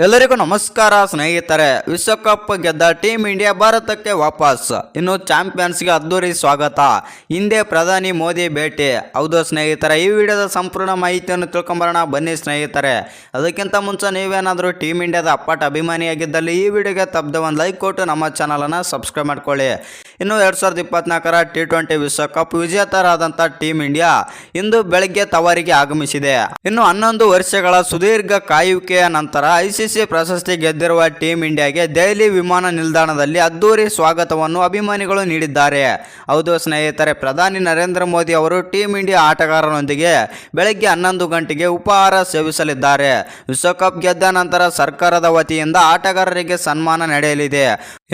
ಎಲ್ಲರಿಗೂ ನಮಸ್ಕಾರ ಸ್ನೇಹಿತರೆ. ವಿಶ್ವಕಪ್ ಗೆದ್ದ ಟೀಮ್ ಇಂಡಿಯಾ ಭಾರತಕ್ಕೆ ವಾಪಸ್. ಇನ್ನು ಚಾಂಪಿಯನ್ಸ್ಗೆ ಅದ್ದೂರಿ ಸ್ವಾಗತ. ಹಿಂದೆ ಪ್ರಧಾನಿ ಮೋದಿ ಭೇಟಿ. ಹೌದು ಸ್ನೇಹಿತರೆ, ಈ ವಿಡಿಯೋದ ಸಂಪೂರ್ಣ ಮಾಹಿತಿಯನ್ನು ತಿಳ್ಕೊಂಬರೋಣ ಬನ್ನಿ ಸ್ನೇಹಿತರೆ. ಅದಕ್ಕಿಂತ ಮುಂಚೆ ನೀವೇನಾದರೂ ಟೀಮ್ ಇಂಡಿಯಾದ ಅಪ್ಪಟ ಅಭಿಮಾನಿಯಾಗಿದ್ದಲ್ಲಿ ಈ ವಿಡಿಯೋಗೆ ತಪ್ಪದೆ ಒಂದು ಲೈಕ್ ಕೊಟ್ಟು ನಮ್ಮ ಚಾನಲನ್ನು ಸಬ್ಸ್ಕ್ರೈಬ್ ಮಾಡ್ಕೊಳ್ಳಿ. ಇನ್ನು 2024ರ T20 ವಿಶ್ವಕಪ್ ವಿಜೇತರಾದಂಥ ಟೀಮ್ ಇಂಡಿಯಾ ಇಂದು ಬೆಳಗ್ಗೆ ತವರಿಗೆ ಆಗಮಿಸಿದೆ. ಇನ್ನು 11 ವರ್ಷಗಳ ಸುದೀರ್ಘ ಕಾಯುವಿಕೆಯ ನಂತರ ICC ಪ್ರಶಸ್ತಿ ಗೆದ್ದಿರುವ ಟೀಮ್ ಇಂಡಿಯಾಗೆ ದೆಹಲಿ ವಿಮಾನ ನಿಲ್ದಾಣದಲ್ಲಿ ಅದ್ದೂರಿ ಸ್ವಾಗತವನ್ನು ಅಭಿಮಾನಿಗಳು ನೀಡಿದ್ದಾರೆ. ಹೌದು ಸ್ನೇಹಿತರೆ, ಪ್ರಧಾನಿ ನರೇಂದ್ರ ಮೋದಿ ಅವರು ಟೀಮ್ ಇಂಡಿಯಾ ಆಟಗಾರರೊಂದಿಗೆ ಬೆಳಗ್ಗೆ 11 ಗಂಟೆಗೆ ಉಪಹಾರ ಸೇವಿಸಲಿದ್ದಾರೆ. ವಿಶ್ವಕಪ್ ಗೆದ್ದ ನಂತರ ಸರ್ಕಾರದ ವತಿಯಿಂದ ಆಟಗಾರರಿಗೆ ಸನ್ಮಾನ ನಡೆಯಲಿದೆ.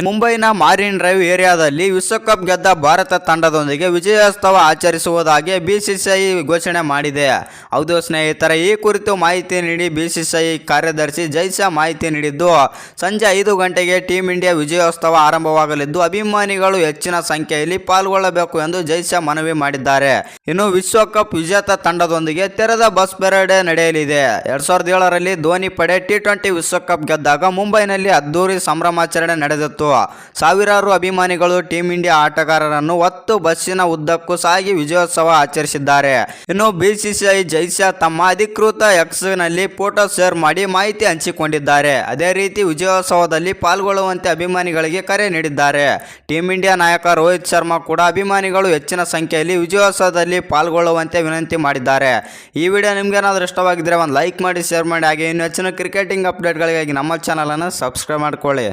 ಮುಂಬೈನ ಮಾರಿನ್ ಡ್ರೈವ್ ಏರಿಯಾದಲ್ಲಿ ವಿಶ್ವಕಪ್ ಗೆದ್ದ ಭಾರತ ತಂಡದೊಂದಿಗೆ ವಿಜಯೋತ್ಸವ ಆಚರಿಸುವುದಾಗಿ BCCI ಘೋಷಣೆ ಮಾಡಿದೆ. ಹೌದು ಸ್ನೇಹಿತರೆ, ಈ ಕುರಿತು ಮಾಹಿತಿ ನೀಡಿ BCCI ಕಾರ್ಯದರ್ಶಿ ಜೈಸಾ ಮಾಹಿತಿ ನೀಡಿದ್ದು, ಸಂಜೆ 5 ಗಂಟೆಗೆ ಟೀಮ್ ಇಂಡಿಯಾ ವಿಜಯೋತ್ಸವ ಆರಂಭವಾಗಲಿದ್ದು ಅದರಲ್ಲಿ ಹೆಚ್ಚಿನ ಸಂಖ್ಯೆಯಲ್ಲಿ ಪಾಲ್ಗೊಳ್ಳಬೇಕು ಎಂದು ಜೈಸಾ ಮನವಿ ಮಾಡಿದ್ದಾರೆ. ಇನ್ನು ವಿಶ್ವಕಪ್ ವಿಜೇತ ತಂಡದೊಂದಿಗೆ ತೆರೆದ ಬಸ್ ಪರೇಡ್ ನಡೆಯಲಿದೆ. 2007ರಲ್ಲಿ ಧೋನಿ ಪಡೆ T20 ವಿಶ್ವಕಪ್ ಗೆದ್ದಾಗ ಮುಂಬೈನಲ್ಲಿ ಅದ್ದೂರಿ ಸಂಭ್ರಮಾಚರಣೆ ನಡೆದಿತ್ತು. ಸಾವಿರಾರು ಅಭಿಮಾನಿಗಳು ಟೀಮ್ ಇಂಡಿಯಾ ಆಟಗಾರರನ್ನು ಹೊತ್ತು ಬಸ್ಸಿನ ಉದ್ದಕ್ಕೂ ಸಾಗಿ ವಿಜಯೋತ್ಸವ ಆಚರಿಸಿದ್ದಾರೆ. ಇನ್ನು BCCI ಜೈಸಾ ತಮ್ಮ ಅಧಿಕೃತ ಎಕ್ಸ್ನಲ್ಲಿ ಫೋಟೋ ಶೇರ್ ಮಾಡಿ ಮಾಹಿತಿ ಹಂಚಿಕೊಂಡಿದ್ದಾರೆ. ಅದೇ ರೀತಿ ವಿಜಯೋತ್ಸವದಲ್ಲಿ ಪಾಲ್ಗೊಳ್ಳುವಂತೆ ಅಭಿಮಾನಿಗಳಿಗೆ ಕರೆ ನೀಡಿದ್ದಾರೆ. ಟೀಮ್ ಇಂಡಿಯಾ ನಾಯಕ ರೋಹಿತ್ ಶರ್ಮಾ ಕೂಡ ಅಭಿಮಾನಿಗಳು ಹೆಚ್ಚಿನ ಸಂಖ್ಯೆಯಲ್ಲಿ ವಿಜಯೋತ್ಸವದಲ್ಲಿ ಪಾಲ್ಗೊಳ್ಳುವಂತೆ ವಿನಂತಿ ಮಾಡಿದ್ದಾರೆ. ಈ ವಿಡಿಯೋ ನಿಮ್ಗೇನಾದರೂ ಇಷ್ಟವಾಗಿದ್ದರೆ ಒಂದು ಲೈಕ್ ಮಾಡಿ, ಶೇರ್ ಮಾಡಿ. ಹಾಗೆ ಇನ್ನು ಹೆಚ್ಚಿನ ಕ್ರಿಕೆಟಿಂಗ್ ಅಪ್ಡೇಟ್ಗಳಿಗಾಗಿ ನಮ್ಮ ಚಾನಲನ್ನು ಸಬ್ಸ್ಕ್ರೈಬ್ ಮಾಡ್ಕೊಳ್ಳಿ.